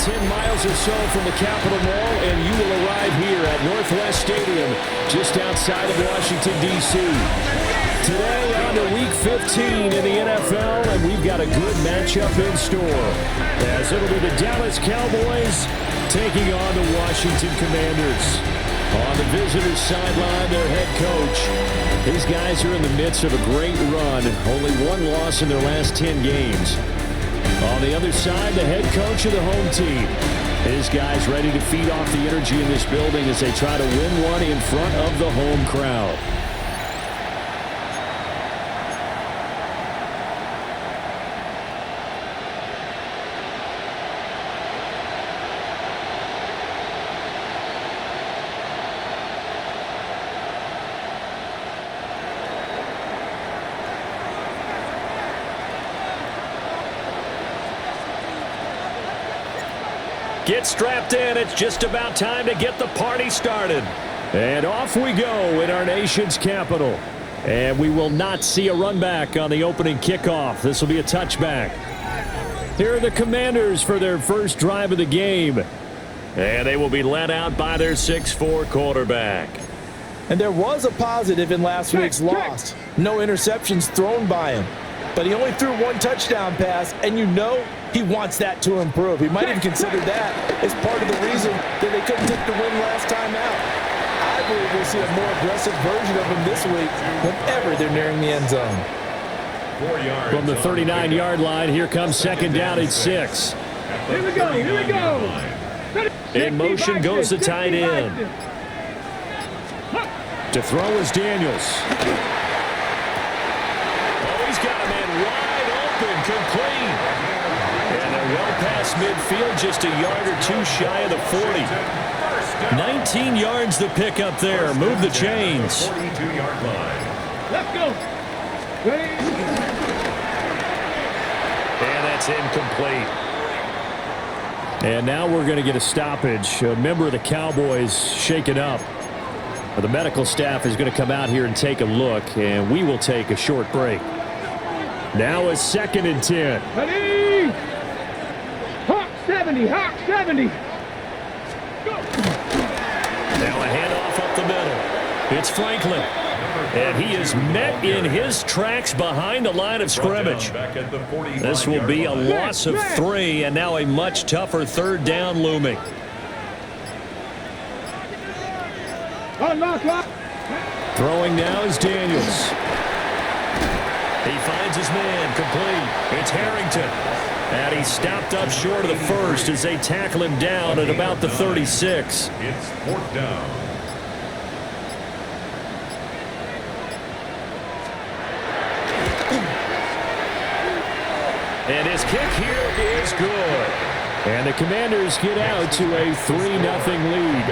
10 miles or so from the Capitol Mall, and you will arrive here at Northwest Stadium, just outside of Washington, D.C. Today on to Week 15 in the NFL, and we've got a good matchup in store, as it'll be the Dallas Cowboys taking on the Washington Commanders. On the visitors' sideline, their head coach. These guys are in the midst of a great run. Only one loss in their last 10 games. On the other side, the head coach of the home team. His guys ready to feed off the energy in this building as they try to win one in front of the home crowd. Get strapped in. It's just about time to get the party started. And off we go in our nation's capital. And we will not see a run back on the opening kickoff. This will be a touchback. Here are the Commanders for their first drive of the game. And they will be led out by their 6'4" quarterback. And there was a positive in last week's loss. No interceptions thrown by him. But he only threw one touchdown pass, and you know he wants that to improve. He might even consider that as part of the reason that they couldn't take the win last time out. I believe we'll see a more aggressive version of him this week whenever they're nearing the end zone. From the 39-yard line, here comes second down at 6. Here we go, here we go. In motion goes the tight end. To throw is Daniels. Oh, he's got a man wide open, complete. And they're well past midfield, just a yard or two shy of the 40. 19 yards to pick up there. Move the chains. 42-yard line. Let's go. And that's incomplete. And now we're going to get a stoppage. A member of the Cowboys shaken up. The medical staff is going to come out here and take a look, and we will take a short break. Now a 2nd and 10. Ready? Hawk 70, Hawk 70. Go. Now a handoff up the middle. It's Franklin. And he is met in his tracks behind the line of scrimmage. This will be a loss of 3, and now a much tougher 3rd down looming. Throwing now is Daniels. He finds his man, complete. It's Harrington. And he stopped up short of the first as they tackle him down at about the 36. It's 4th down. And his kick here is good. And the Commanders get out to a 3-0 lead.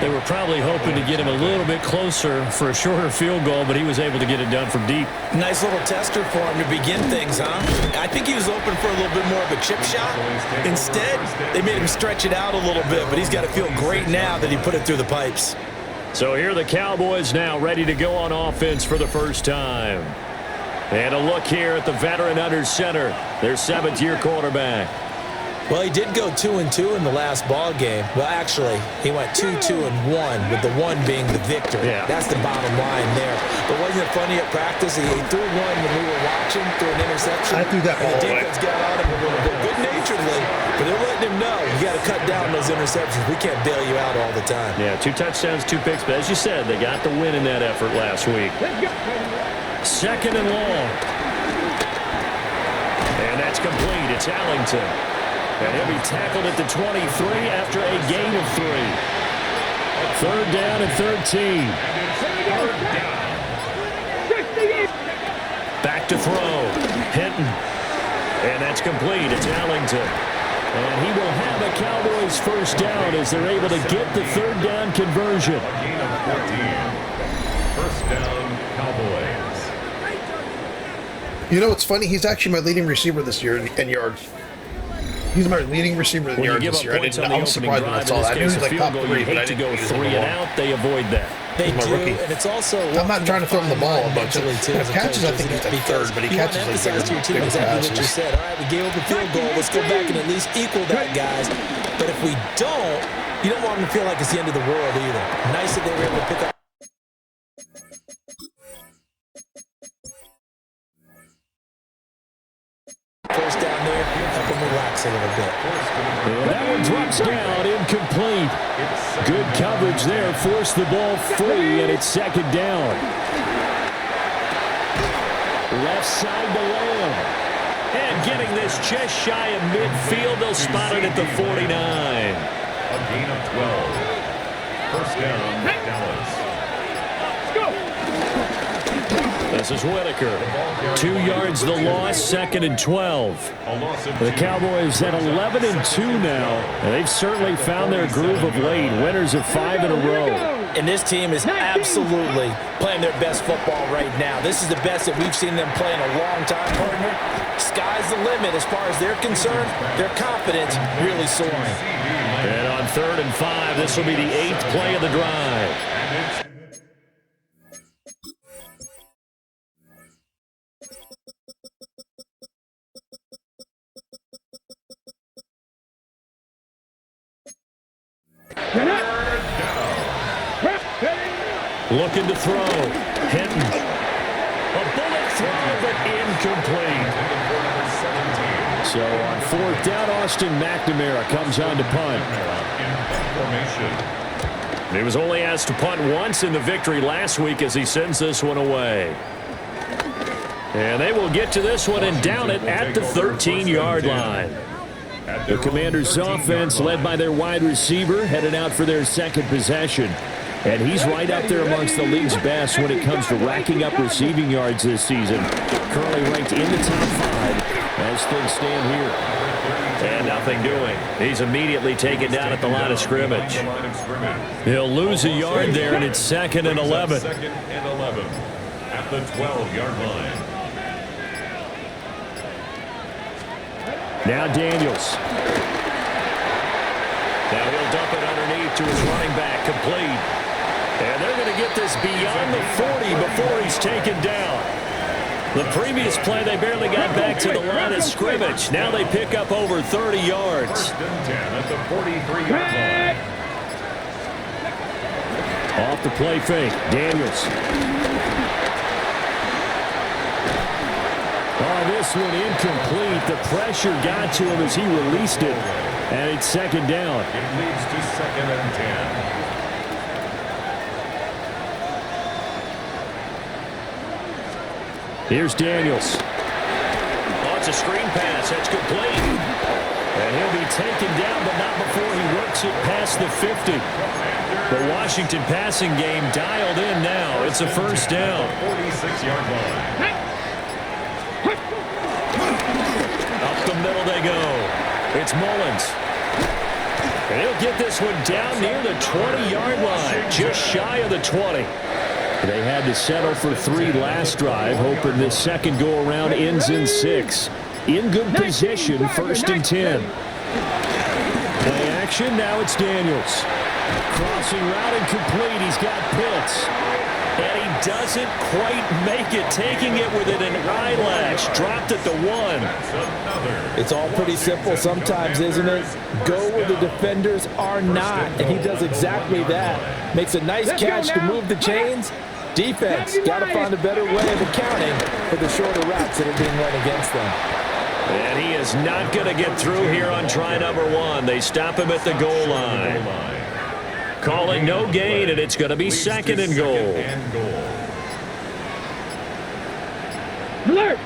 They were probably hoping to get him a little bit closer for a shorter field goal, but he was able to get it done from deep. Nice little tester for him to begin things, huh? I think he was open for a little bit more of a chip shot. Instead, they made him stretch it out a little bit, but he's got to feel great now that he put it through the pipes. So here are the Cowboys now ready to go on offense for the first time. And a look here at the veteran under center, their 7th-year quarterback. Well, he did go 2-2 in the last ball game. Well, actually, he went 2-2-1, with the 1 being the victor. Yeah. That's the bottom line there. But wasn't it funny at practice? He threw one when we were watching, threw an interception. I threw that ball the away. defense got on him a little bit, good-naturedly. But they're letting him know, you got to cut down those interceptions. We can't bail you out all the time. Yeah, 2 touchdowns, 2 picks. But as you said, they got the win in that effort last week. 2nd and long. And that's complete. It's Allington. And he'll be tackled at the 23 after a gain of 3. 3rd down and 13. Back to throw. Hinton. And that's complete. It's Allington. And he will have a Cowboys first down as they're able to get the 3rd down conversion. A gain of 14. First down, Cowboys. You know what's funny? He's actually my leading receiver this year in yards. He's my leading receiver in yards this year. I was surprised when I saw that. I knew he was like top 3, but I didn't go 3 and out. They avoid that. They He's my do, rookie. and it's also I'm not trying to throw him the ball, but mentally too. catches, I think he's like third, but he catches like to your team bigger exactly what you passes. said. All right, we gave up a field goal. Let's go back and at least equal that, guys. But if we don't, you don't want them to feel like it's the end of the world either. Nice that they were able to pick up. First down there, help them relax a little bit. And that one drops down, incomplete. Good coverage there, forced the ball free, and it's second down. Left side to Lamb. And getting this just shy of midfield, they'll spot it at the 49. A gain of 12. First down, Dallas. This is Whitaker. 2 yards the loss, second and 12. The Cowboys at 11-2 now. And they've certainly found their groove of late. Winners of 5 in a row. And this team is absolutely playing their best football right now. This is the best that we've seen them play in a long time, partner. Sky's the limit as far as they're concerned. Their confidence really soaring. And on 3rd and 5, this will be the 8th play of the drive. Looking to throw. Hinton. A bullet throw, but incomplete. So on 4th down, Austin McNamara comes on to punt. He was only asked to punt once in the victory last week as he sends this one away. And they will get to this one and down it at the 13-yard line. The Commanders' offense, led by their wide receiver, headed out for their second possession. And he's right up there amongst the league's best when it comes to racking up receiving yards this season. Currently ranked in the top 5 as things stand here. And nothing doing. He's immediately taken down at the line of scrimmage. He'll lose a yard there, and it's 2nd and 11. 2nd and 11 at the 12-yard line. Now Daniels. Now he'll dump it underneath to his running back, complete. And they're going to get this beyond the 40 before he's taken down. The previous play, they barely got back to the line of scrimmage. Now they pick up over 30 yards. 1st and 10 at the 43-yard line. Off the play fake, Daniels. Oh, this one incomplete. The pressure got to him as he released it. And it's 2nd down. It leads to 2nd and 10. Here's Daniels. Oh, it's a screen pass. That's complete. And he'll be taken down, but not before he works it past the 50. The Washington passing game dialed in now. It's a first down. 46-yard line. Up the middle they go. It's Mullins. And he'll get this one down near the 20-yard line, just shy of the 20. They had to settle for 3 last drive, hoping this second go-around ends in 6. In good position, 1st and 10. Play action, now it's Daniels. Crossing route incomplete, he's got Pitts. And he doesn't quite make it, taking it within an eyelash. Dropped at the 1. It's all pretty simple sometimes, isn't it? Go where the defenders are not, and he does exactly that. Makes a nice catch to move the chains. Defense, got to find a better way of accounting for the shorter routes that are being run against them. And he is not going to get through here on try number 1. They stop him at the goal line. Calling no gain, and it's going to be 2nd and goal. Alert!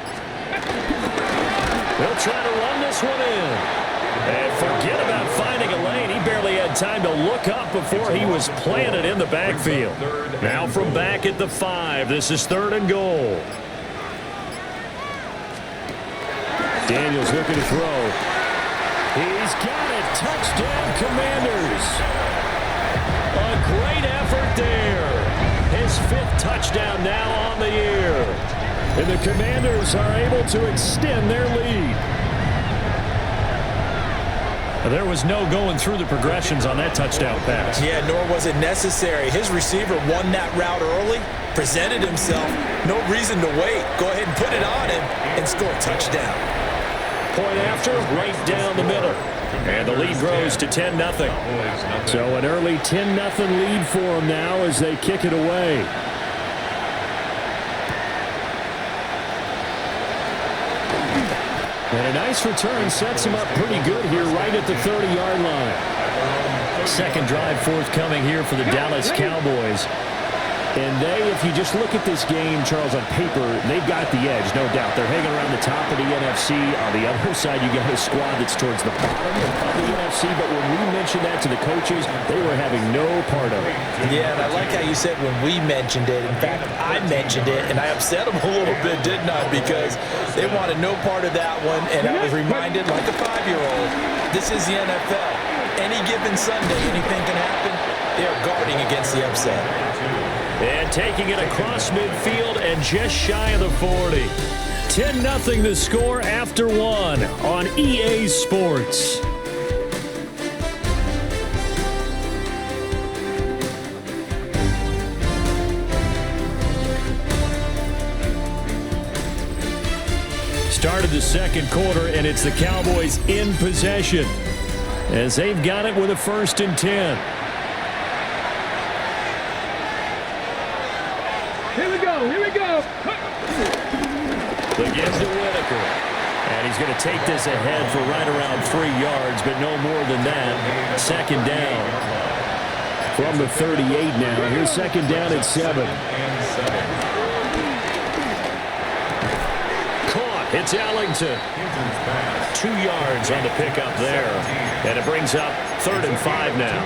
They'll try to run this one in. And forget about finding a lane. He barely had time to look up before he was planted in the backfield. Now from back at the 5, this is 3rd and goal. Daniels looking to throw. He's got it. Touchdown, Commanders. A great effort there. His 5th touchdown now on the year. And the Commanders are able to extend their lead. There was no going through the progressions on that touchdown pass. Yeah, nor was it necessary. His receiver won that route early, presented himself. No reason to wait. Go ahead and put it on him and score a touchdown. Point after, right down the middle. And the lead grows to 10-0. So an early 10-0 lead for them now as they kick it away. And a nice return sets him up pretty good here right at the 30-yard line. Second drive forthcoming here for the Dallas Cowboys. And they, if you just look at this game, Charles, on paper, they've got the edge, no doubt. They're hanging around the top of the NFC. On the other side, you got a squad that's towards the bottom of the NFC. But when we mentioned that to the coaches, they were having no part of it. Yeah, and I like how you said when we mentioned it. In fact, I mentioned it, and I upset them a little bit, didn't I? Because they wanted no part of that one, and I was reminded like a 5-year-old. This is the NFL. Any given Sunday, anything can happen. They are guarding against the upset. And taking it across midfield and just shy of the 40. 10-0 the score after one on EA Sports. Started the second quarter, and it's the Cowboys in possession as they've got it with a 1st and 10. Here we go. Begins to Whitaker. And he's going to take this ahead for right around 3 yards, but no more than that. Second down. From the 38 now. Here's second down at 7. Caught. It's Ellington. 2 yards on the pickup there. And it brings up 3rd and 5 now.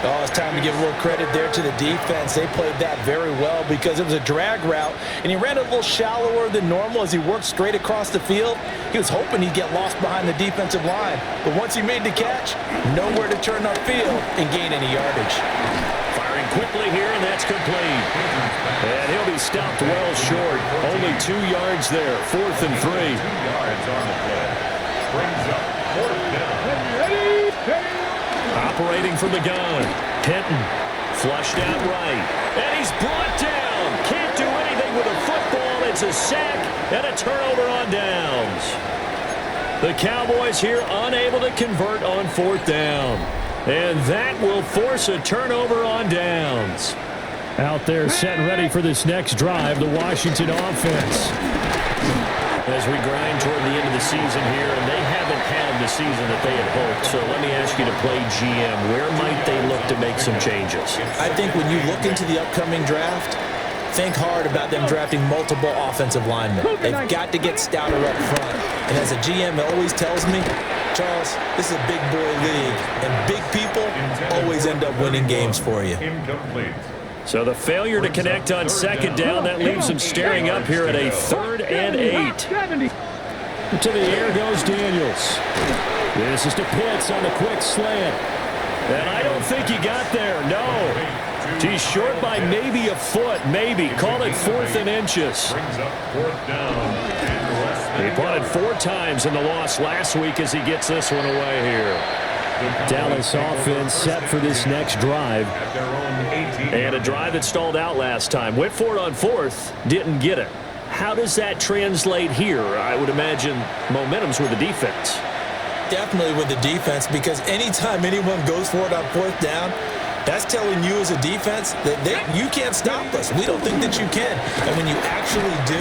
Oh, it's time to give a little credit there to the defense. They played that very well because it was a drag route, and he ran a little shallower than normal as he worked straight across the field. He was hoping he'd get lost behind the defensive line, but once he made the catch, nowhere to turn upfield and gain any yardage. Firing quickly here, and that's complete. And he'll be stopped well short. Only 2 yards there. 4th and 3. 2 yards on the play. Brings up 4th down. Ready. Operating from the gun. Hinton flushed out right. And he's brought down. Can't do anything with a football. It's a sack and a turnover on downs. The Cowboys here unable to convert on 4th down. And that will force a turnover on downs. Out there set and ready for this next drive, the Washington offense. As we grind toward the end of the season here, and they haven't had the season that they had hoped. So let me ask you to play GM. Where might they look to make some changes? I think when you look into the upcoming draft, think hard about them drafting multiple offensive linemen. They've got to get stouter up front. And as a GM always tells me, Charles, this is a big boy league, and big people always end up winning games for you. Incomplete. So the failure to connect on second down, that leaves them staring up here at a 3rd and 8. 70. To the air goes Daniels. This is to Pitts on the quick slant. And I don't think he got there, no. He's short by maybe a foot, maybe. Call it 4th and inches. Brings up 4th down. He punted 4 times in the loss last week as he gets this one away here. Dallas offense set for this next drive. And a drive that stalled out last time. Went for it on 4th, didn't get it. How does that translate here? I would imagine momentum's with the defense. Definitely with the defense, because anytime anyone goes for it on 4th down, that's telling you as a defense that you can't stop us. We don't think that you can. And when you actually do,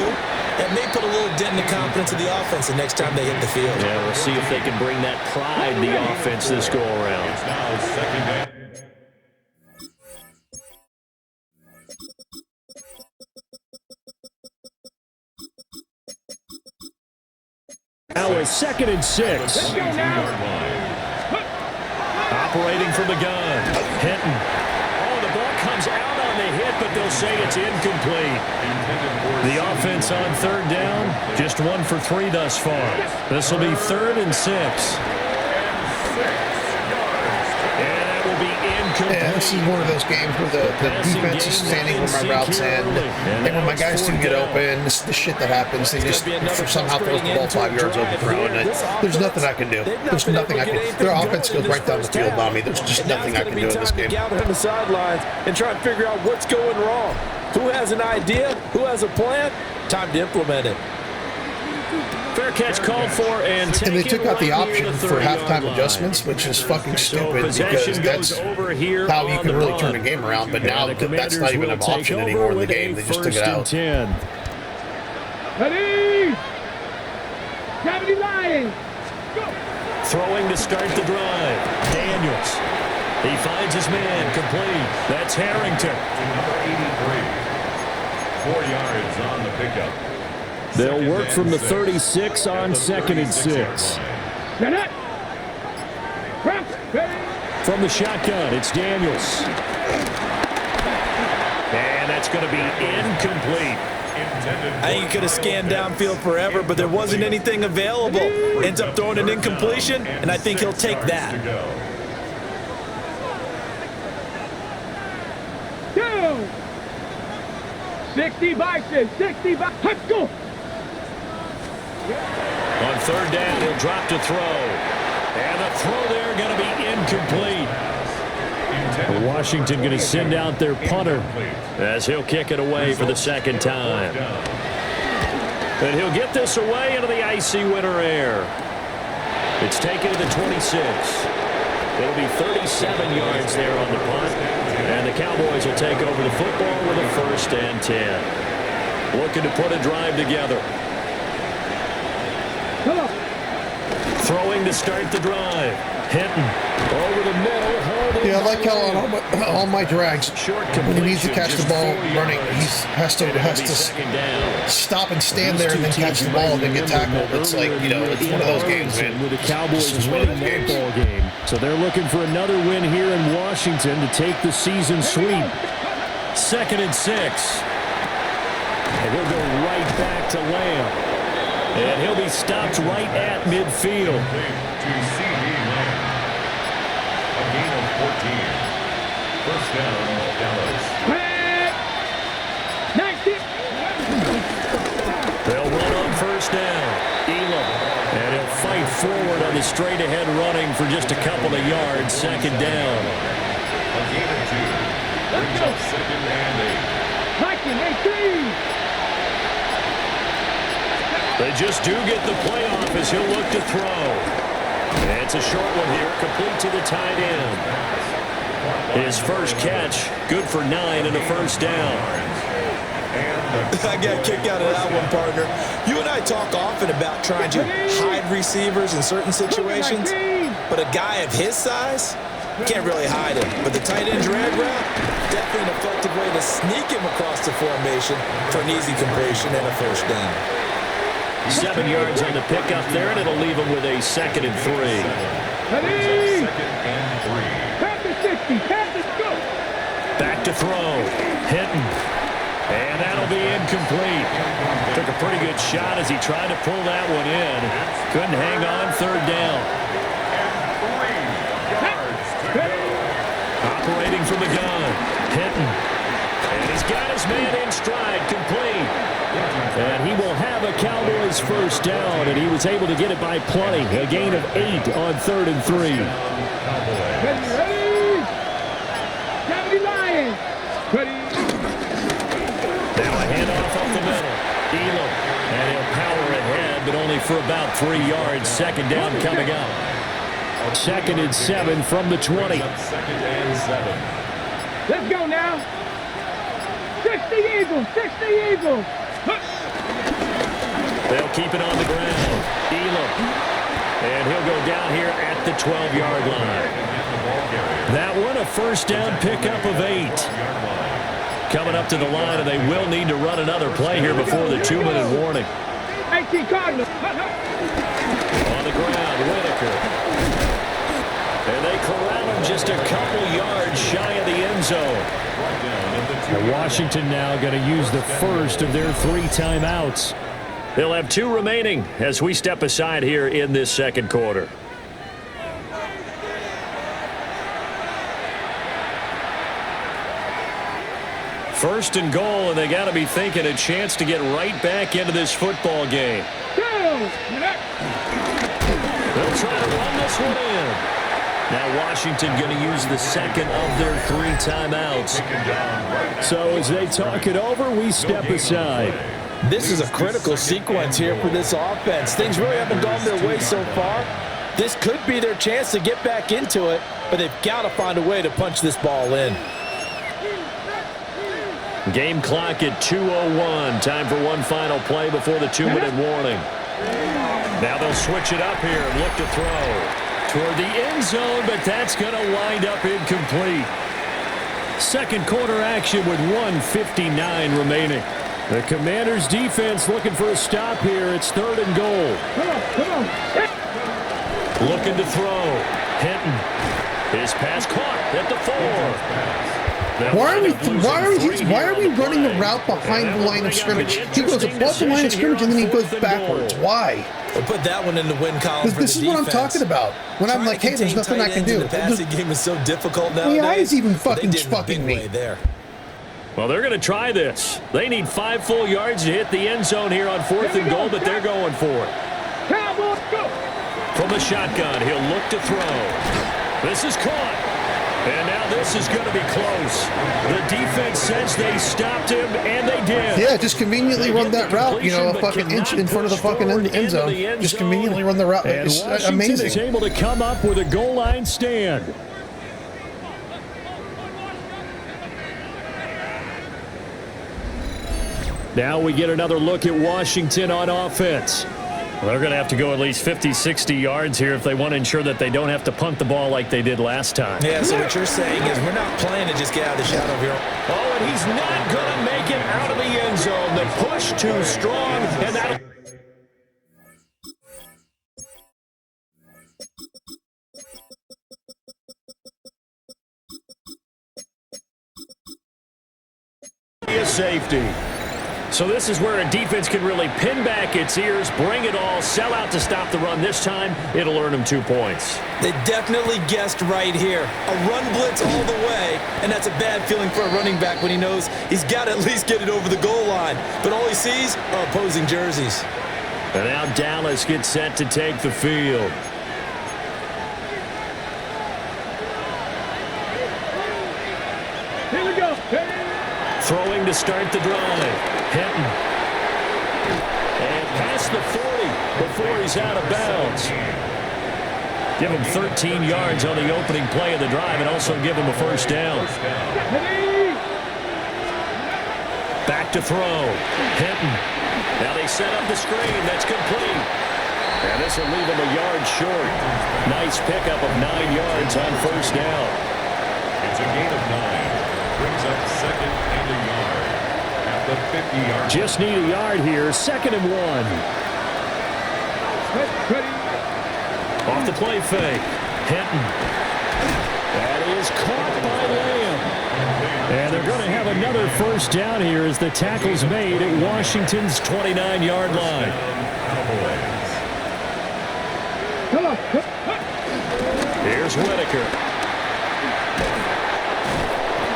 that may put a little dent in the confidence of the offense the next time they hit the field. Yeah, we'll see if they can bring that pride to the offense this go-around. It's now 2nd down. Now it's 2nd and 6. Operating from the gun. Hinton. Oh, the ball comes out on the hit, but they'll say it's incomplete. The offense on 3rd down, just 1 for 3 thus far. This will be 3rd and 6. And that will be And this is one of those games where the defense is standing where my routes end, and when my guys do get open, this is the shit that happens. They just somehow throws the ball 5 yards overthrown, and there's nothing I can do. There's nothing I can do. Their offense goes right down the field on me. There's just nothing I can do in this game. Gather on the sidelines and try and figure out what's going wrong. Who has an idea? Who has a plan? Time to implement it. Fair catch called for, and they took out the option for halftime adjustments, which is fucking stupid because that's how you can really turn the game around. But now that's not even an option anymore in the game. They just took it out. Ready? Gravity Lions. Go. Throwing to start the drive. Daniels. He finds his man complete. That's Harrington. Number 83. 4 yards on the pickup. They'll work from the 36 on 2nd and 6. From the shotgun, it's Daniels. And that's going to be incomplete. I think he could have scanned downfield forever, but there wasn't anything available. Ends up throwing an incompletion, and I think he'll take that. 60 Bison, 60 Bison. Let's go. On 3rd down, he'll drop to throw. And the throw there going to be incomplete. Washington going to send out their punter as he'll kick it away for the 2nd time. And he'll get this away into the icy winter air. It's taken to the 26. It'll be 37 yards there on the punt. And the Cowboys will take over the football with a 1st and 10. Looking to put a drive together. Throwing to start the drive. Hinton over the middle. Yeah, I like how on all my drags, when he needs to catch the ball running, he has to stop and stand there and then catch the ball and then get tackled. It's like, you know, it's one of those games, man. With the Cowboys is one of those games. Ball game. So they're looking for another win here in Washington to take the season sweep. 2nd and 6. And he'll go right back to Lamb. And he'll be stopped right at midfield. A gain of 14. 1st down, Dallas. 19. They'll run on 1st down. Elam. And he'll fight forward on the straight-ahead running for just a couple of yards. 2nd down. A gain of 2. Brings up 2nd and 8. 18. They just do get the play off as he'll look to throw. And it's a short one here, complete to the tight end. His first catch, good for 9 and a 1st down. I got a kick out of that one, partner. You and I talk often about trying to hide receivers in certain situations, but a guy of his size, you can't really hide him. But the tight end drag route, definitely an effective way to sneak him across the formation for an easy completion and a 1st down. 7 yards on the pickup there, and it'll leave him with a 2nd and 3. Ready? 2nd and 3. Pass the 60. Pass the go. Back to throw. Hinton. And that'll be incomplete. Took a pretty good shot as he tried to pull that one in. Couldn't hang on. 3rd down. 3 yards to go. Operating from the gun. Hinton. And he's got his man in stride. Complete. And he will have a Cowboys 1st down, and he was able to get it by plenty. A gain of 8 on 3rd and 3. Ready? Gravity Lions. Ready? Now a handoff up the middle. Elam. And he'll power ahead, but only for about 3 yards. 2nd down coming up. 2nd and 7 from the 20. 2nd and 7. Let's go now. 60 Eagles. 60 Eagles. They'll keep it on the ground. Elam. And he'll go down here at the 12-yard line. That one, a 1st down pickup of 8. Coming up to the line, and they will need to run another play here before the 2-minute warning. 18 Cardinals. On the ground, Whitaker. And they corral him just a couple yards shy of the end zone. And Washington now going to use the first of their 3 timeouts. They'll have 2 remaining as we step aside here in this 2nd quarter. First and goal, and they got to be thinking a chance to get right back into this football game. They'll try to run this one in. Now Washington going to use the second of their 3 timeouts. So as they talk it over, we step aside. This is a critical sequence here for this offense. Things really haven't gone their way so far. This could be their chance to get back into it, but they've got to find a way to punch this ball in. Game clock at 2:01. Time for one final play before the 2-minute warning. Now they'll switch it up here and look to throw toward the end zone, but that's going to wind up incomplete. Second quarter action with 1:59 remaining. The Commanders' defense looking for a stop here. It's 3rd and goal. Come on. Looking to throw. Hinton. His pass caught at the 4. Why are we running the route behind the line of scrimmage? He goes above the line of scrimmage and then he goes backwards. Why? We'll put that one in the win column. This is what I'm talking about. When I'm like, hey, there's nothing I can do. The passing game is so difficult nowadays. The eyes even fucking me. There. Well, they're going to try this. They need 5 full yards to hit the end zone here on 4th and goal, but they're going for it. Cowboys, go! From the shotgun, he'll look to throw. This is caught. And now this is going to be close. The defense says they stopped him, and they did. Yeah, just conveniently run that route, you know, a fucking inch in front of the fucking end zone. Just conveniently run the route. It's amazing. Is able to come up with a goal line stand. Now we get another look at Washington on offense. Well, they're going to have to go at least 50, 60 yards here if they want to ensure that they don't have to punt the ball like they did last time. Yeah, so what you're saying is we're not playing to just get out of the shadow here. Oh, and he's not going to make it out of the end zone. The push too strong, and that. A safety. So this is where a defense can really pin back its ears, bring it all, sell out to stop the run. This time, it'll earn them 2 points. They definitely guessed right here. A run blitz all the way, and that's a bad feeling for a running back when he knows he's got to at least get it over the goal line. But all he sees are opposing jerseys. And now Dallas gets set to take the field. Here we go. Throwing to start the drive. Hinton. And past the 40 before he's out of bounds. Give him 13 yards on the opening play of the drive and also give him a first down. Back to throw. Hinton. Now they set up the screen. That's complete. And this will leave him a yard short. Nice pickup of 9 yards on first down. It's a gain of 9. Brings up 2nd and a yard at the 50-yard. Just need a yard here. 2nd and 1. Off the play fake. Hinton. That is caught by Lamb. And they're going to have another first down here as the tackle's made at Washington's 29-yard line. Come on. Here's Whitaker.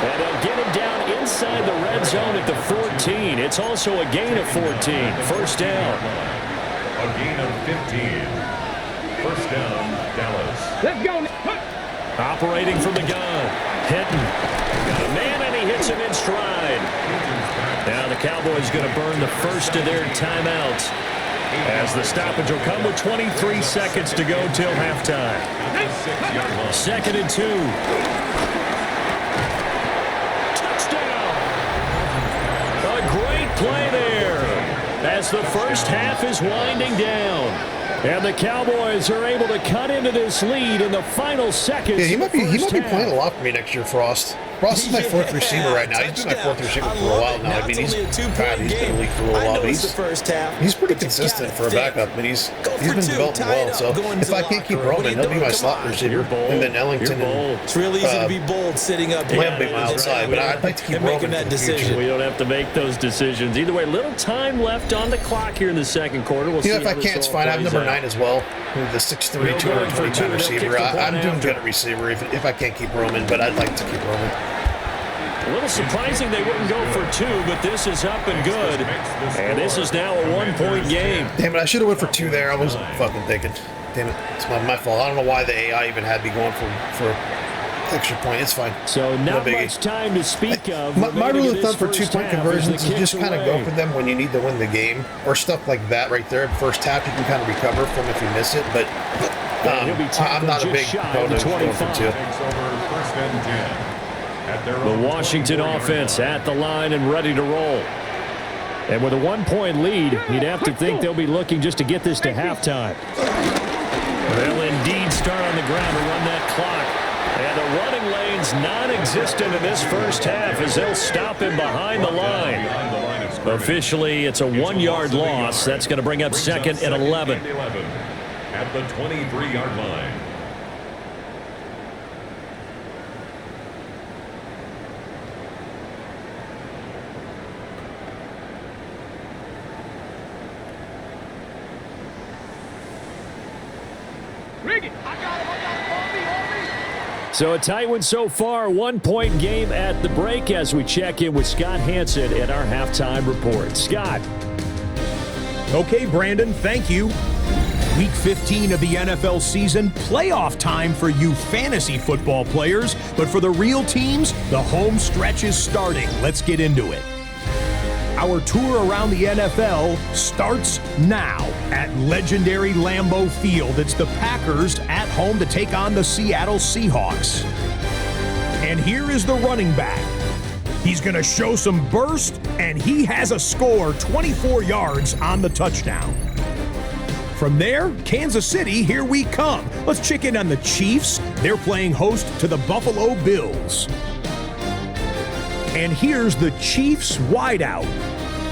And they'll get him down inside the red zone at the 14. It's also a gain of 14. First down. A gain of 15. First down, Dallas. Let's go. Operating from the gun. Hinton. Got a man, and he hits him in stride. Now the Cowboys going to burn the first of their timeouts as the stoppage will come with 23 seconds to go till halftime. 2nd and 2. Play there as the first half is winding down. And the Cowboys are able to cut into this lead in the final seconds. Yeah, he might be playing a lot for me next year, Frost. Frost is my 4th receiver right now. He's been my 4th receiver for a while now. I mean, he's been in the league for a little while, but he's pretty consistent for a backup. I mean, he's been developing well. So if I can't keep Roman, he'll be my slot receiver. And then Ellington and it's real easy to be bold sitting up. Lamb be my outside, but I'd like to keep making that decision. We don't have to make those decisions. Either way, little time left on the clock here in the 2nd quarter. We'll see if I can't, it's fine. I have number 9 as well. The 6'3", 220-pound receiver. I'm doing good at receiver if I can't keep Roman, but I'd like to keep Roman. A little surprising they wouldn't go for 2, but this is up and good. And this is now a 1-point game. Damn it, I should have went for 2 there. I wasn't fucking thinking. Damn it, it's my fault. I don't know why the AI even had me going for extra point. It's fine. So not much time to speak of. My rule of thumb for 2-point conversions is just kind of go for them when you need to win the game or stuff like that right there. First half, you can kind of recover from if you miss it, but I'm not a big proponent of going for 2. The Washington offense at the line and ready to roll. And with a 1-point lead, you'd have to think they'll be looking just to get this to halftime. They'll indeed start on the ground to run that clock. And the running lane's non-existent in this first half as they'll stop him behind the line. Officially, it's a 1-yard loss. That's going to bring up second and 11. At the 23-yard line. So a tight one so far, 1-point game at the break as we check in with Scott Hansen at our halftime report. Scott. Okay, Brandon, thank you. Week 15 of the NFL season, playoff time for you fantasy football players, but for the real teams, the home stretch is starting. Let's get into it. Our tour around the NFL starts now at legendary Lambeau Field. It's the Packers at home to take on the Seattle Seahawks. And here is the running back. He's going to show some burst, and he has a score, 24 yards on the touchdown. From there, Kansas City, here we come. Let's check in on the Chiefs. They're playing host to the Buffalo Bills. And here's the Chiefs wideout.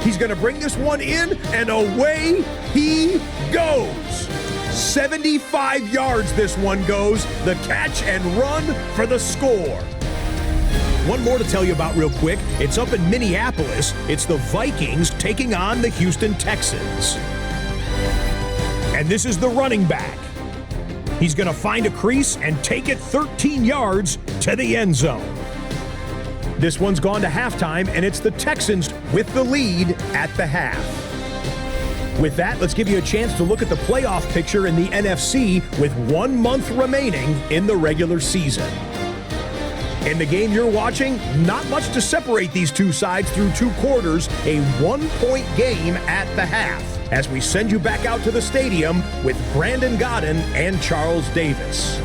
He's going to bring this one in, and away he goes. 75 yards this one goes. The catch and run for the score. One more to tell you about real quick. It's up in Minneapolis. It's the Vikings taking on the Houston Texans. And this is the running back. He's going to find a crease and take it 13 yards to the end zone. This one's gone to halftime, and it's the Texans with the lead at the half. With that, let's give you a chance to look at the playoff picture in the NFC with 1 month remaining in the regular season. In the game you're watching, not much to separate these two sides through 2 quarters, a 1-point game at the half, as we send you back out to the stadium with Brandon Godden and Charles Davis.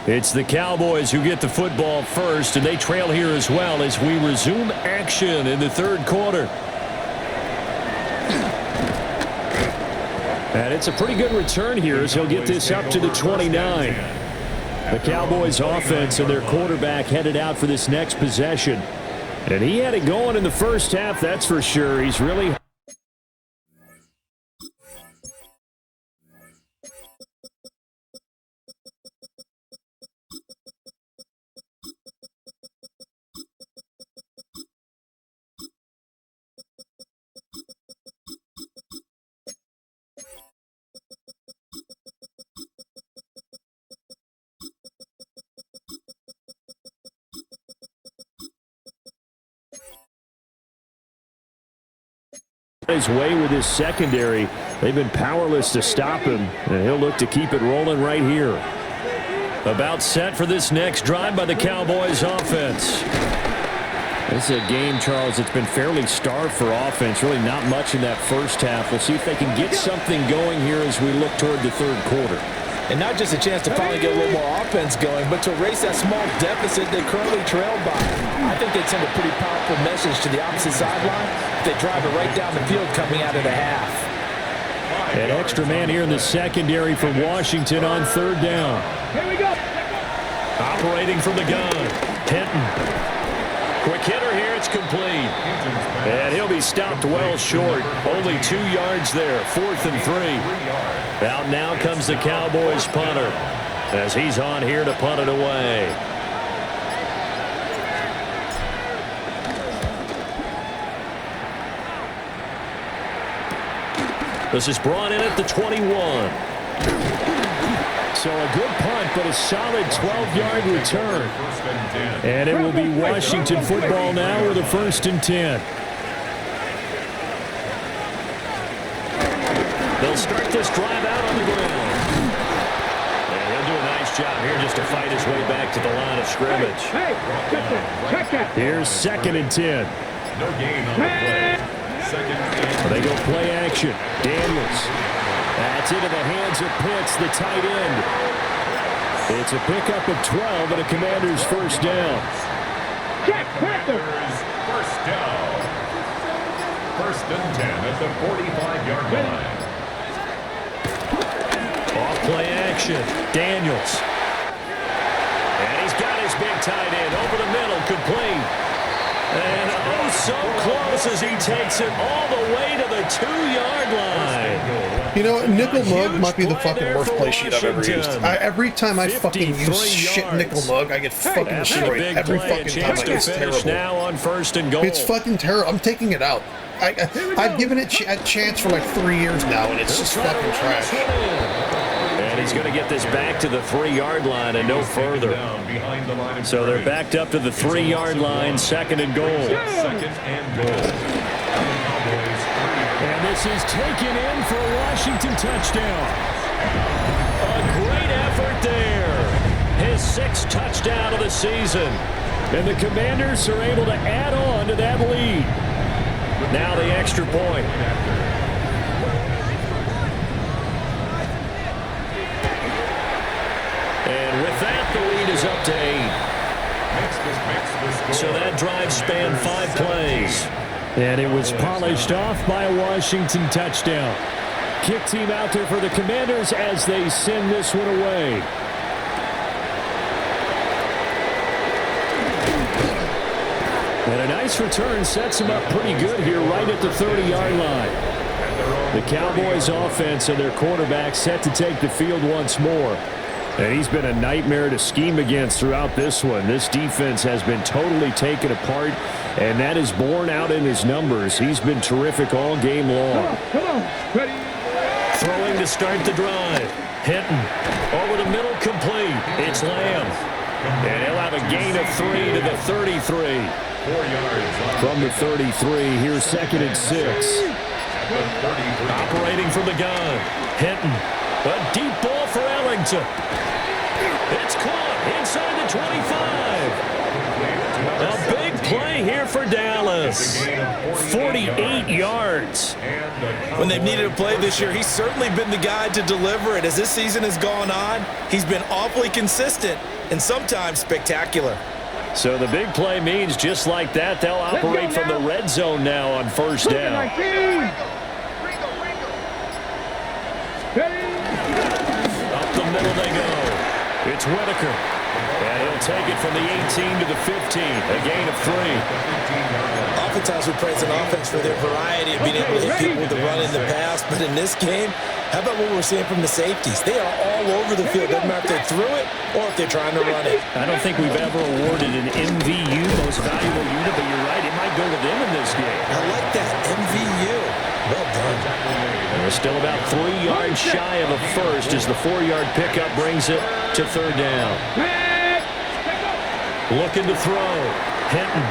It's the Cowboys who get the football first, and they trail here as well as we resume action in the third quarter. And it's a pretty good return here as he'll get this up to the 29. The Cowboys offense and their quarterback headed out for this next possession. And he had it going in the first half, that's for sure. He's really... his way with his secondary. They've been powerless to stop him, and he'll look to keep it rolling right here. About set for this next drive by the Cowboys offense. This is a game, Charles, it's been fairly starved for offense. Really not much in that first half. We'll see if they can get something going here as we look toward the third quarter. And not just a chance to finally get a little more offense going, but to erase that small deficit they currently trailed by. I think they'd send a pretty powerful message to the opposite sideline if they drive it right down the field coming out of the half. An extra man here in the secondary for Washington on third down. Here we go. Operating from the gun. Hinton. Quick hitter here, it's complete. And he'll be stopped well short. Only 2 yards there, 4th and 3. Out now comes the Cowboys punter as he's on here to punt it away. This is brought in at the 21. So a good punt, but a solid 12-yard return. And it will be Washington football now with a 1st and 10. They'll start this drive out on the ground. And he'll do a nice job here just to fight his way back to the line of scrimmage. Hey, check that. Here's 2nd and 10. No gain on the play. 2nd and They go play action. Daniels. That's into the hands of Pitts, the tight end. It's a pickup of 12 and a Commander's first down. Check, Panther. First down. 1st and 10 at the 45-yard line. Off play action. Daniels. And he's got his big tight end over the middle, complete. And oh, so close as he takes it all the way to the 2-yard line. You know, nickel mug might be the fucking worst play sheet I've ever used. Every time I fucking use shit nickel mug, I get fucking destroyed. Every fucking time. It's terrible. Now on 1st and goal. It's fucking terrible. I'm taking it out. I've given it a chance for like 3 years now, and it's just fucking trash. And he's going to get this back to the 3-yard line and no further. So they're backed up to the 3-yard line, 2nd and goal. 2nd and goal. And this is taken in for a Washington touchdown. A great effort there. His 6th touchdown of the season. And the Commanders are able to add on to that lead. Now the extra point. And with that, the lead is up to 8. So that drive spanned 5 plays. And it was polished off by a Washington touchdown. Kick team out there for the Commanders as they send this one away. And a nice return sets him up pretty good here right at the 30-yard line. The Cowboys offense and their quarterback set to take the field once more. And he's been a nightmare to scheme against throughout this one. This defense has been totally taken apart, and that is borne out in his numbers. He's been terrific all game long. Come on. Ready? Throwing to start the drive. Hinton over the middle, complete. It's Lamb. And he'll have a gain of 3 to the 33. 4 yards. From the 33, here's 2nd and 6. Operating from the gun. Hinton. A deep ball for Ellington. It's caught inside the 25. A big play here for Dallas. 48 yards. When they've needed a play this year, he's certainly been the guy to deliver it. As this season has gone on, he's been awfully consistent and sometimes spectacular. So the big play means just like that, they'll operate from the red zone now on 1st down. Up the middle they go. It's Whitaker. And he'll take it from the 18 to the 15. A gain of 3. Oftentimes we praise an offense for their variety of being able to hit people with the run in the pass. But in this game, how about what we're seeing from the safeties? They are all over the field. Doesn't matter if they're through it or if they're trying to run it. I don't think we've ever awarded an MVU, most valuable unit, but you're right, it might go to them in this game. I like that. MVU. Well done. And we're still about 3 yards shy of a first as the 4-yard pickup brings it to 3rd down. Looking to throw. Hinton.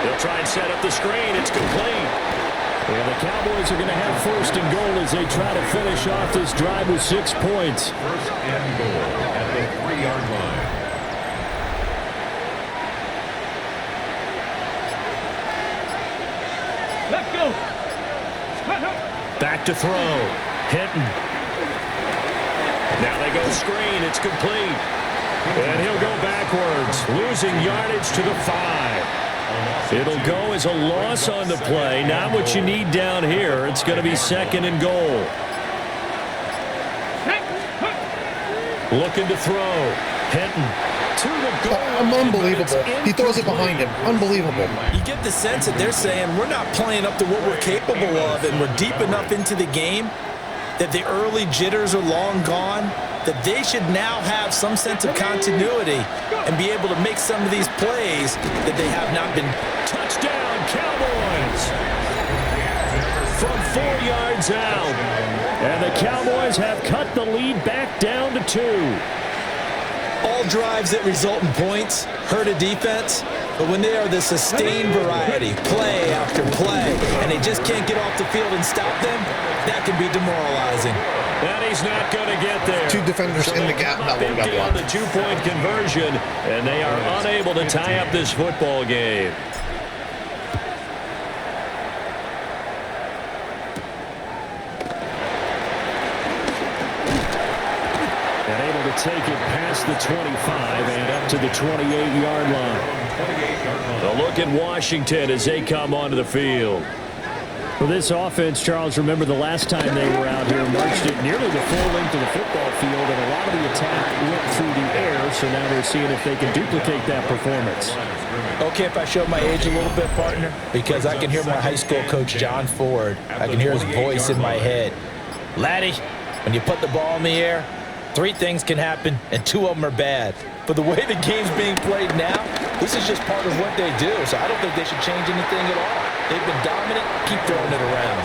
They'll try and set up the screen. It's complete. And the Cowboys are going to have 1st and goal as they try to finish off this drive with 6 points. 1st and goal at the 3-yard line. Let's go. Back to throw. Hinton. Now they go screen. It's complete. And he'll go backwards, losing yardage to the 5. It'll go as a loss on the play. Not what you need down here. It's going to be second and goal. Looking to throw. Hinton to the goal. Unbelievable. He throws it behind him. Unbelievable. You get the sense that they're saying we're not playing up to what we're capable of, and we're deep enough into the game that the early jitters are long gone, that they should now have some sense of continuity and be able to make some of these plays that they have not been. Touchdown, Cowboys! From 4 yards out. And the Cowboys have cut the lead back down to 2. All drives that result in points hurt a defense, but when they are the sustained variety, play after play, and they just can't get off the field and stop them, that can be demoralizing. And he's not going to get there. 2 defenders in the gap, not one got blocked. The 2-point conversion, and they are unable to tie up this football game. And able to take it past the 25 and up to the 28-yard line. A look at Washington as they come onto the field. For this offense, Charles, remember the last time they were out here, marched it nearly the full length of the football field, and a lot of the attack went through the air, so now they're seeing if they can duplicate that performance. Okay, if I show my age a little bit, partner, because I can hear my high school coach, John Ford. I can hear his voice in my head. Laddie, when you put the ball in the air, 3 things can happen, and 2 of them are bad. But the way the game's being played now, this is just part of what they do, so I don't think they should change anything at all. They've been dominant. Keep throwing it around.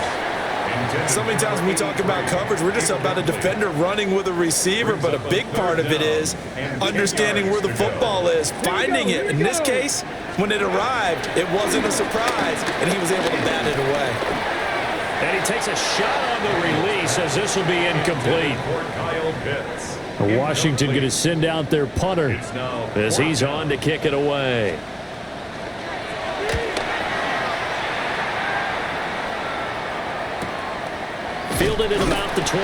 So many times when we talk about coverage, we're just about a defender running with a receiver, but a big part of it is understanding where the football is, finding it. In this case, when it arrived, it wasn't a surprise, and he was able to bat it away. And he takes a shot on the release as this will be incomplete. Washington going to send out their punter as he's on to kick it away. Fielded at about the 28.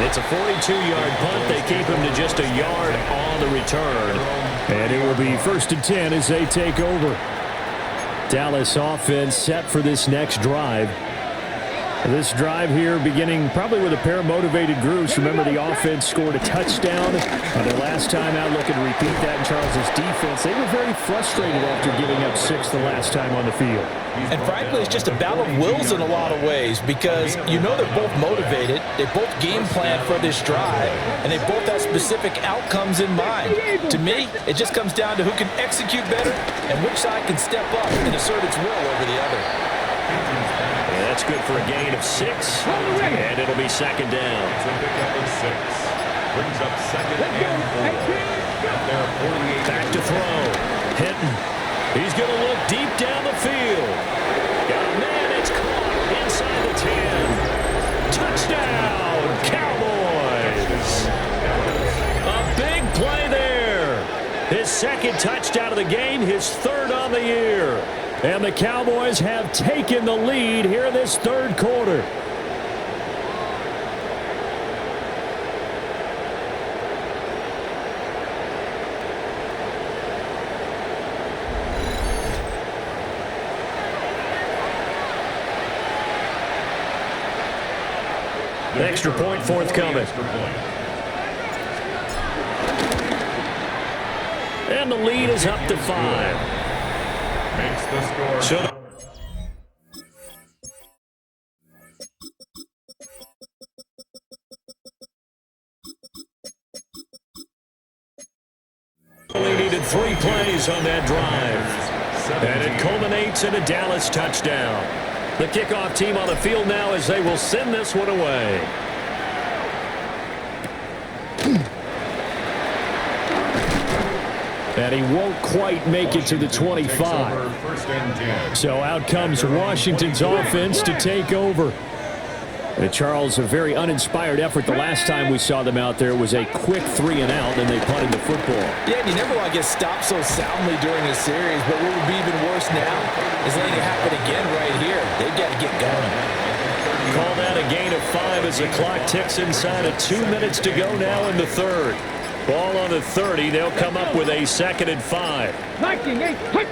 It's a 42-yard punt. They keep him to just a yard on the return. And it will be 1st and 10 as they take over. Dallas offense set for this next drive. This drive here beginning probably with a pair of motivated groups. Remember, the offense scored a touchdown their last time out. Looking to repeat that in Charles's defense. They were very frustrated after giving up 6 the last time on the field. And frankly, it's just a battle of wills in a lot of ways because you know they're both motivated. They both game plan for this drive, and they both have specific outcomes in mind. To me, it just comes down to who can execute better and which side can step up and assert its will over the other. That's good for a gain of 6, and it'll be 2nd down. Brings up 2nd and 4. Back to throw. Hinton. He's going to look deep down the field. Got a man. It's caught inside the 10. Touchdown, Cowboys. A big play there. His 2nd touchdown of the game, his 3rd on the year. And the Cowboys have taken the lead here in this 3rd quarter. Extra point forthcoming. And the lead is up to 5. Makes the score. Only needed 3 plays on that drive. And it culminates in a Dallas touchdown. The kickoff team on the field now as they will send this one away. And he won't quite make it to the 25. So out comes Washington's offense to take over. Charles, a very uninspired effort. The last time we saw them out there was a quick 3 and out, and they punted the football. Yeah, and you never want to get stopped so soundly during a series, but what would be even worse now is letting it happen again right here. They got to get going. Call that a gain of 5 as the clock ticks inside of 2 minutes to go now in the third. Ball on the 30. They'll come up with a 2nd and 5.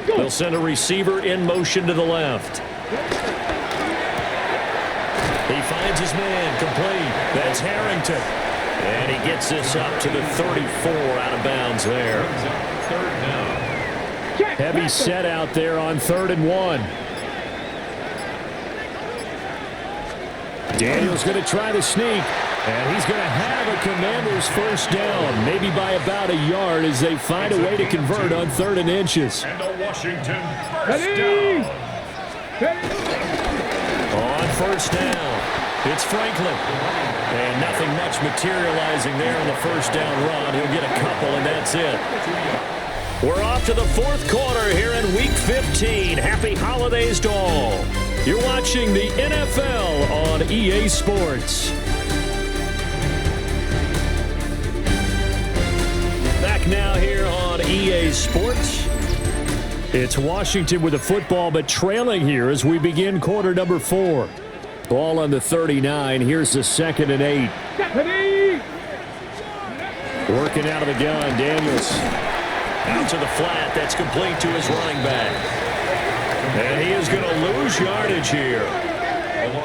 They'll send a receiver in motion to the left. He finds his man complete. That's Harrington. And he gets this up to the 34 out of bounds there. Heavy set out there on 3rd and 1. Daniels going to try to sneak. And he's going to have a Commanders first down, maybe by about a yard as they find a way to convert on 3rd and inches. And a Washington first down. On first down, it's Franklin. And nothing much materializing there on the first down run. He'll get a couple, and that's it. We're off to the 4th quarter here in Week 15. Happy holidays to all. You're watching the NFL on EA Sports. Back now here on EA Sports. It's Washington with the football, but trailing here as we begin quarter number 4. Ball on the 39. Here's the 2nd and 8. Working out of the gun, Daniels. Out to the flat. That's complete to his running back. And he is going to lose yardage here.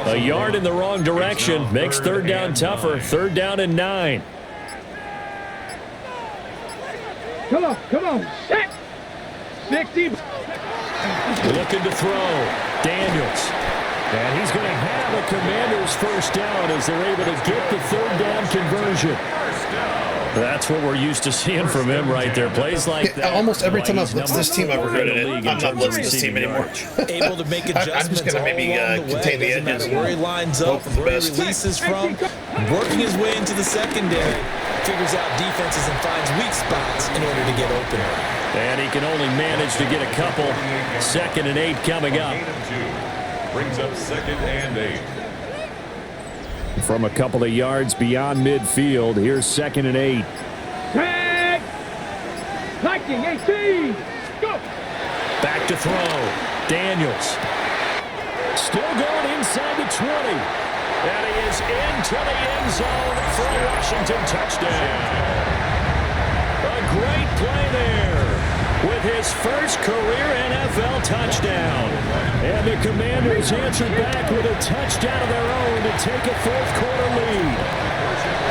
A yard in the wrong direction makes 3rd down tougher. 3rd down and 9. Come on. 60. Looking to throw. Daniels. And he's going to have a Commanders first down as they're able to get the 3rd down conversion. That's what we're used to seeing from him right there. Plays like that. Almost every time I've blitzed this team, I've regretted it. I'm not blitzing this team anymore. Able to make adjustments. I'm just going to maybe contain the edges. Where he lines up, where he releases from, working his way into the secondary, figures out defenses and finds weak spots in order to get open. And he can only manage to get a couple. 2nd and 8 coming up. Brings up 2nd and 8. From a couple of yards beyond midfield, here's 2nd and 8. Tag! 18. Go! Back to throw. Daniels. Still going inside the 20. And he is into the end zone for a Washington touchdown. A great play there with his first career NFL touchdown. And the Commanders answered back with a touchdown of their own to take a 4th quarter lead.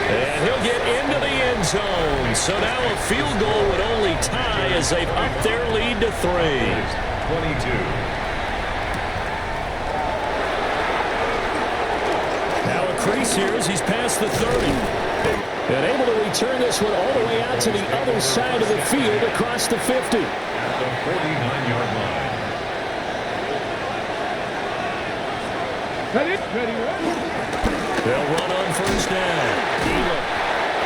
And he'll get into the end zone. So now a field goal would only tie as they've upped their lead to 3. 22. Now a crease here as he's past the 30. And able to return this one all the way out to the other side of the field across the 50. At the 49-yard line. Ready. They'll run on first down.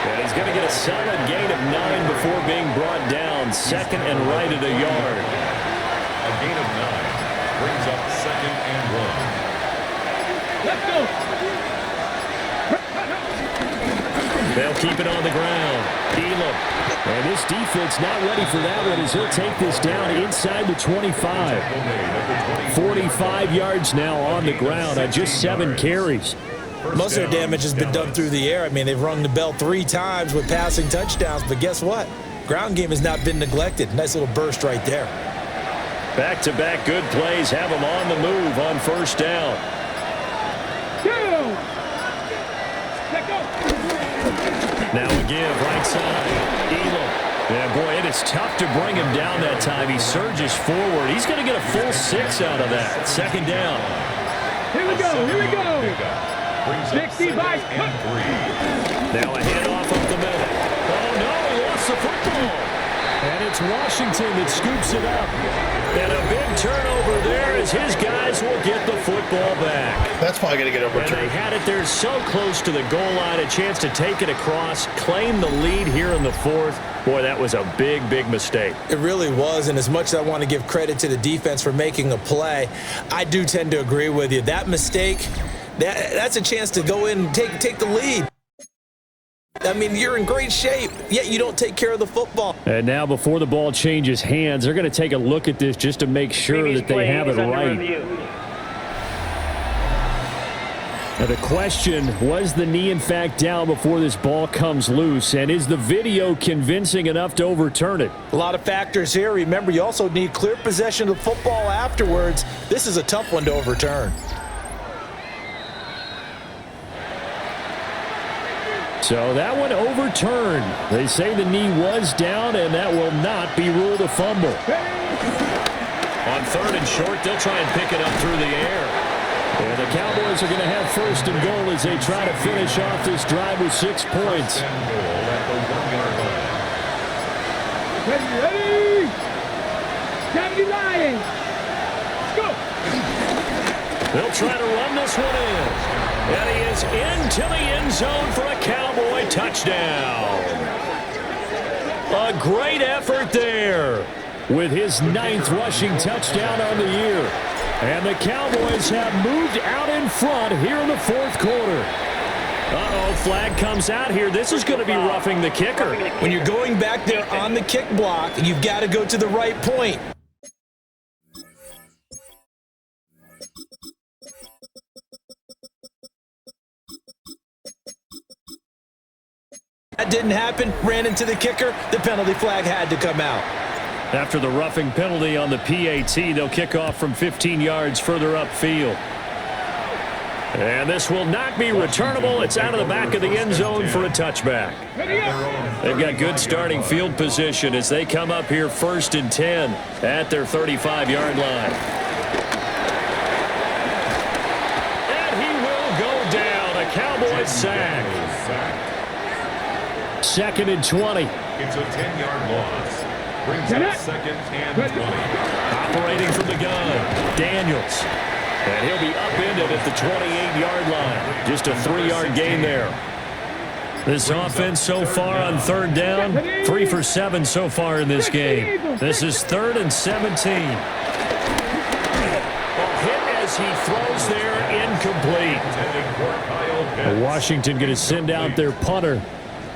And he's going to get a solid gain of 9 before being brought down. 2nd and right at a yard. A gain of 9 brings up 2nd and 1. Let's go. They'll keep it on the ground. Elam. And this defense not ready for that one as he'll take this down inside the 25. 45 yards now on the ground on just 7 carries. Most of their damage has been done through the air. I mean, they've rung the bell 3 times with passing touchdowns, but guess what? Ground game has not been neglected. Nice little burst right there. Back-to-back good plays have them on the move on first down. Now a give right side. Elam. Yeah, boy, it is tough to bring him down that time. He surges forward. He's going to get a full 6 out of that. 2nd down. Here we go. 60 by 3. Now a handoff up the middle. Oh, no, he lost the football. And it's Washington that scoops it up. And a big turnover there as his guys will get the football back. That's probably going to get overturned. And they had it there so close to the goal line, a chance to take it across, claim the lead here in the 4th. Boy, that was a big, big mistake. It really was, and as much as I want to give credit to the defense for making a play, I do tend to agree with you. That mistake, that's a chance to go in and take the lead. I mean, you're in great shape, yet you don't take care of the football. And now before the ball changes hands, they're going to take a look at this just to make sure that they have it right. Now the question, was the knee in fact down before this ball comes loose? And is the video convincing enough to overturn it? A lot of factors here. Remember, you also need clear possession of the football afterwards. This is a tough one to overturn. So that one overturned. They say the knee was down, and that will not be ruled a fumble. On 3rd and short, they'll try and pick it up through the air. And the Cowboys are going to have 1st and goal as they try to finish off this drive with 6 points. Ready? 70 Lions. Let's go. They'll try to run this one in. And he is into the end zone for a Cowboy touchdown. A great effort there with his 9th rushing touchdown on the year. And the Cowboys have moved out in front here in the 4th quarter. Uh-oh, flag comes out here. This is going to be roughing the kicker. When you're going back there on the kick block, you've got to go to the right point. That didn't happen, ran into the kicker, the penalty flag had to come out. After the roughing penalty on the PAT, they'll kick off from 15 yards further upfield. And this will not be returnable. It's out of the back of the end zone for a touchback. They've got good starting field position as they come up here 1st and 10 at their 35-yard line. And he will go down. A Cowboys sack. 2nd and 20. It's a 10-yard loss. Brings up 2nd and 20. Operating from the gun, Daniels. And he'll be upended at the 28-yard line. Just a 3-yard gain there. This offense so far on 3rd down, 3 for 7 so far in this game. This is 3rd and 17. A hit as he throws there, incomplete. Washington going to send out their punter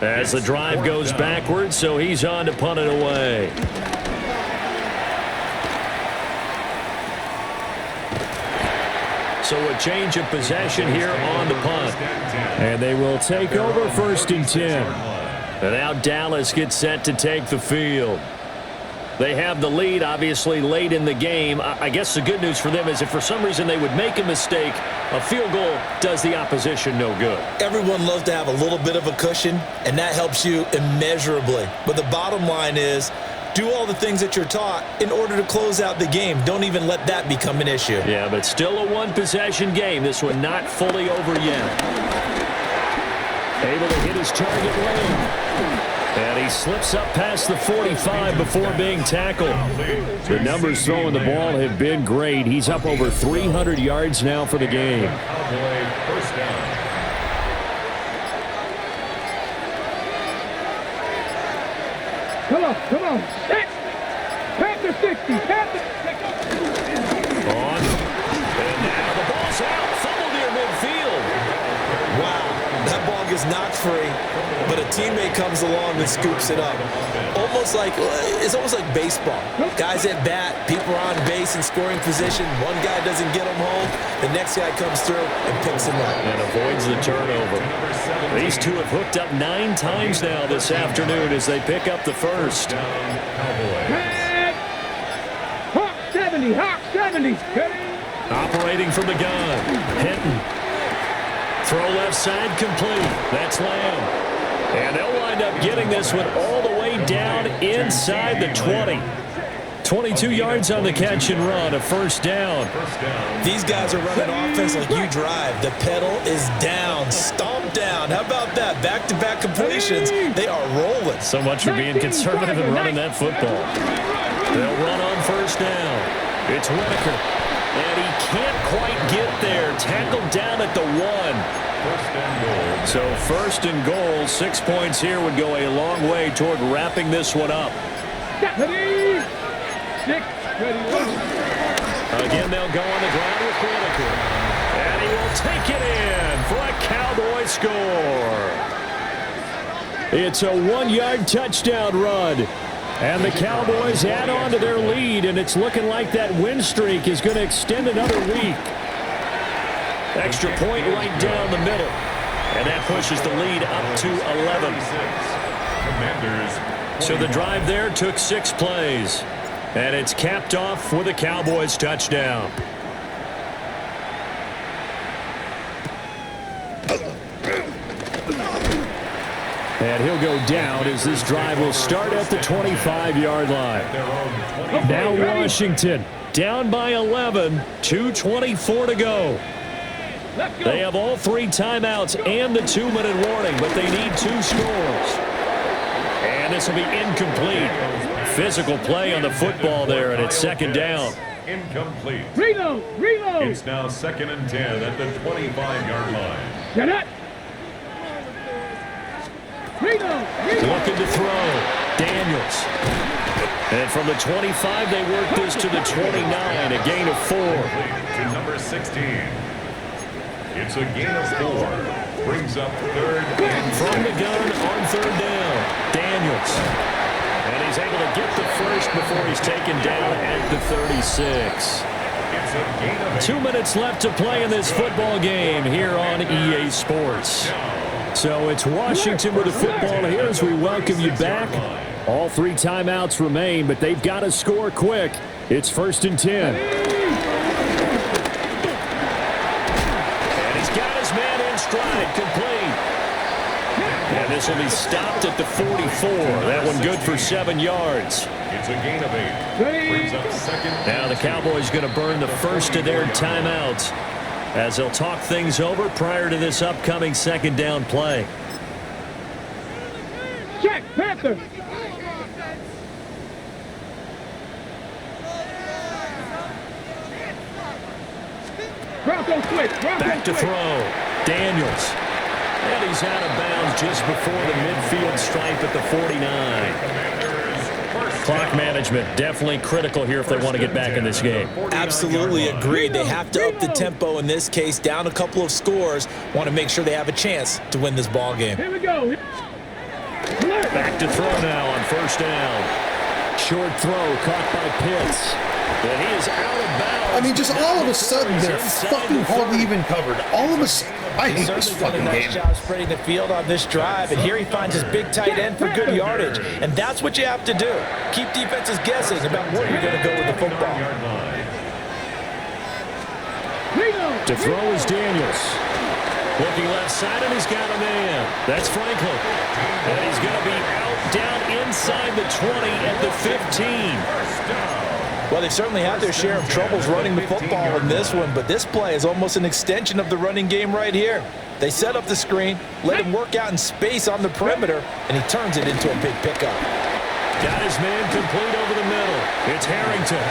as the drive goes backwards, so he's on to punt it away. So a change of possession here on the punt. And they will take over 1st and 10. And now Dallas gets set to take the field. They have the lead, obviously, late in the game. I guess the good news for them is if for some reason they would make a mistake, a field goal does the opposition no good. Everyone loves to have a little bit of a cushion, and that helps you immeasurably. But the bottom line is, do all the things that you're taught in order to close out the game. Don't even let that become an issue. Yeah, but still a one-possession game. This one not fully over yet. Able to hit his target lane. And he slips up past the 45 before being tackled. The numbers throwing the ball have been great. He's up over 300 yards now for the game. First down. Come on. Set. Panther 60. Panther 60. On. And now the ball's out. Fumble near midfield. Wow. That ball gets knocked free, but a teammate comes along and scoops it up. It's almost like baseball. Guys at bat, people are on base in scoring position. One guy doesn't get him home. The next guy comes through and picks him up. And avoids the turnover. These two have hooked up 9 times now this afternoon as they pick up the first. Hawk 70. Operating from the gun. Hinton. Throw left side complete. That's Lamb. And they'll wind up getting this one all the way down inside the 20. 22 yards on the catch and run, a first down. These guys are running offense like you drive. The pedal is down, stomped down. How about that? Back-to-back completions. They are rolling. So much for being conservative and running that football. They'll run on first down. It's Whitaker. And he can't quite get there. Tackled down at the 1. So 1st and goal, 6 points here would go a long way toward wrapping this one up. Again, they'll go on the ground with Whitaker. And he will take it in for a Cowboy score. It's a 1-yard touchdown run. And the Cowboys add on to their lead, and it's looking like that win streak is going to extend another week. Extra point right down the middle. And that pushes the lead up to 11. Commanders. So the drive there took 6 plays. And it's capped off with a Cowboys touchdown. And he'll go down as this drive will start at the 25-yard line. Now Washington down by 11, 2:24 to go. They have all 3 timeouts and the 2-minute warning, but they need 2 scores. And this will be incomplete. Physical play on the football there, and it's second down. Incomplete. Reload! Reload! It's now 2nd and 10 at the 25-yard line. Get it! Reload! Looking to throw. Daniels. And from the 25, they work this to the 29, a gain of 4. To number 16. It's a gain of 4. Brings up 3rd and From the gun on 3rd down. Daniels. And he's able to get the first before he's taken down at the 36. It's a gain of 8. 2 minutes left to play in this football game here on EA Sports. So it's Washington with the football here as we welcome you back. All 3 timeouts remain, but they've got to score quick. It's 1st and 10. And he's got his man in stride, complete. And this will be stopped at the 44. That one good for 7 yards. It's a gain of 8. Brings up 2nd. Now the Cowboys going to burn the first of their timeouts as they'll talk things over prior to this upcoming 2nd down play. Check, Panther! Bronco switch! Bronco Back to switch. throw. Daniels. And he's out of bounds just before the midfield stripe at the 49. Clock management definitely critical here if they want to get back in this game. Absolutely agreed. They have to up the tempo in this case, down a couple of scores. Want to make sure they have a chance to win this ball game. Here we go. Back to throw now on 1st down. Short throw caught by Pitts. And he is out of bounds. I mean, just all of a sudden, they're fucking hardly even covered. All of a sudden, I hate this Certainly done fucking a nice game. job spreading the field on this drive, and here he finds his big tight end for good yardage. And that's what you have to do. Keep defenses guessing about where you're going to go with the football. Reload! To throw is Daniels. Looking left side, and he's got a man. That's Franklin. And he's going to be out down inside the 20 at the 15. Well, they certainly had their share of troubles running the football in this one, but this play is almost an extension of the running game right here. They set up the screen, let him work out in space on the perimeter, and he turns it into a big pickup. Got his man complete over the middle. It's Harrington.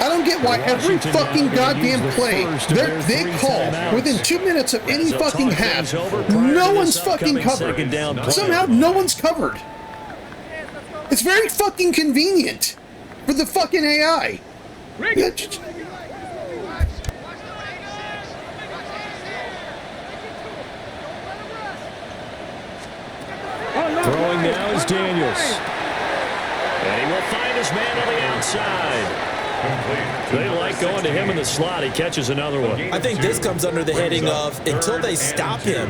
I don't get why every fucking goddamn play they call within 2 minutes of any fucking half, no one's fucking covered. Somehow no one's covered. It's very fucking convenient for the fucking AI. Yeah, Throwing now is Daniels. And he will find his man on the outside. They like going to him in the slot. He catches another one. I think this comes under the heading of until they stop him,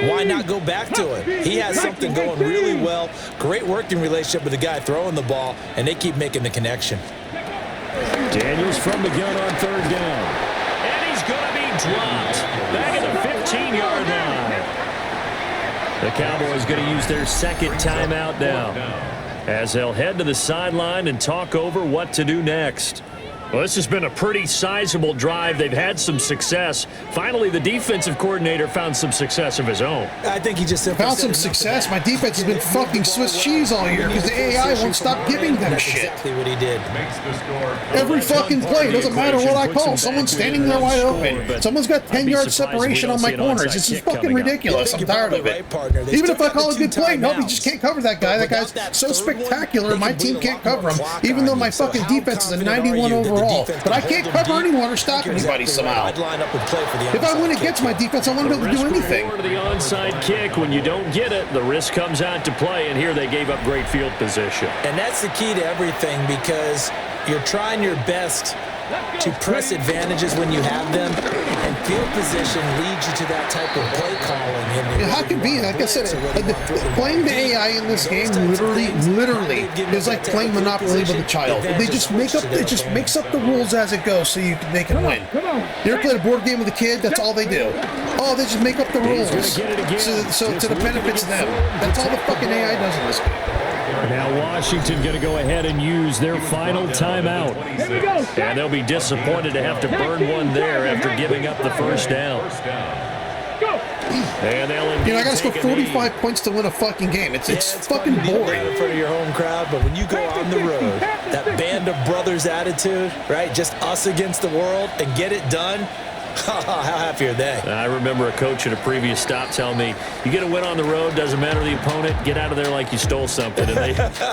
why not go back to it? He has something going really well. Great working relationship with the guy throwing the ball, and they keep making the connection. Daniels from the gun on 3rd down. And he's going to be dropped. Back at the 15-yard line. The Cowboys going to use their 2nd timeout now, as they'll head to the sideline and talk over what to do next. Well, this has been a pretty sizable drive. They've had some success. Finally, the defensive coordinator found some success of his own. I think he just simply found some success. My defense has been fucking Swiss cheese all year because the AI won't stop giving them That's shit. exactly what he did. Every fucking play, doesn't matter what I call. Someone's standing there wide open. Someone's got 10-yard separation on my corners. This is fucking ridiculous. I'm tired of it. Even if I call a good play, nobody just can't cover that guy. That guy's so spectacular, my team can't cover him, even though my fucking defense is a 91 overall. But I can't cover anyone or stop anybody somehow. If I win against my defense, I won't be able to do anything. To the onside kick. When you don't get it, the risk comes out to play, and here they gave up great field position. And that's the key to everything, because you're trying your best to press advantages when you have them, And field position leads you to that type of play calling. How convenient. Like I said, playing the AI in this game literally is like playing Monopoly with a child. They just make up, it just makes up the rules as it goes so they can win. You ever played a board game with a kid? That's all they do. Oh, they just make up the rules. So to the benefits of them. That's all the fucking AI does in this game. Now Washington going to go ahead and use their final timeout. And they'll be disappointed to have to burn one there after giving up the first down. And they'll I got to score 45 points to win a fucking game. It's fucking boring. In front of your home crowd, but when you go on the road, that band of brothers attitude, right? Just us against the world and get it done. How happy are they? I remember a coach at a previous stop telling me, you get a win on the road, doesn't matter the opponent, get out of there like you stole something. And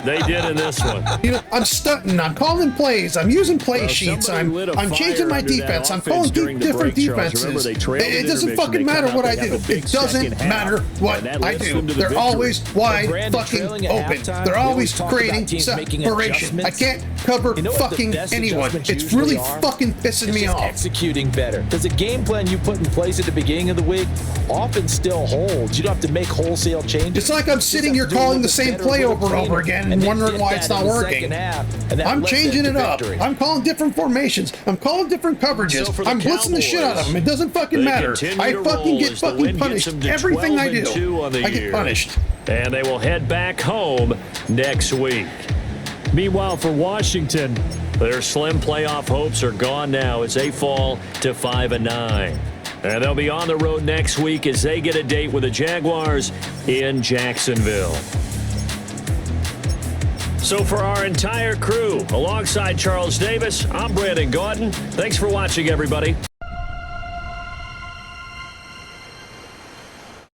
they did in this one. I'm stunting. I'm calling plays. I'm using play sheets. I'm changing my defense. I'm calling different defenses. It doesn't fucking matter what I do. It doesn't matter what I do. They're always wide fucking open. They're always creating separation. I can't cover fucking anyone. It's really fucking pissing me off. Executing better. Because the game plan you put in place at the beginning of the week often still holds. You don't have to make wholesale changes. It's like I'm sitting here calling the same play over and over again and wondering why it's not working. I'm changing it up. I'm calling different formations. I'm calling different coverages. I'm blitzing the shit out of them. It doesn't fucking matter. I fucking get fucking punished. Everything I do, I get punished. And they will head back home next week. Meanwhile, for Washington, their slim playoff hopes are gone now as they fall to 5-9. And they'll be on the road next week as they get a date with the Jaguars in Jacksonville. So for our entire crew, alongside Charles Davis, I'm Brandon Gaudin. Thanks for watching, everybody.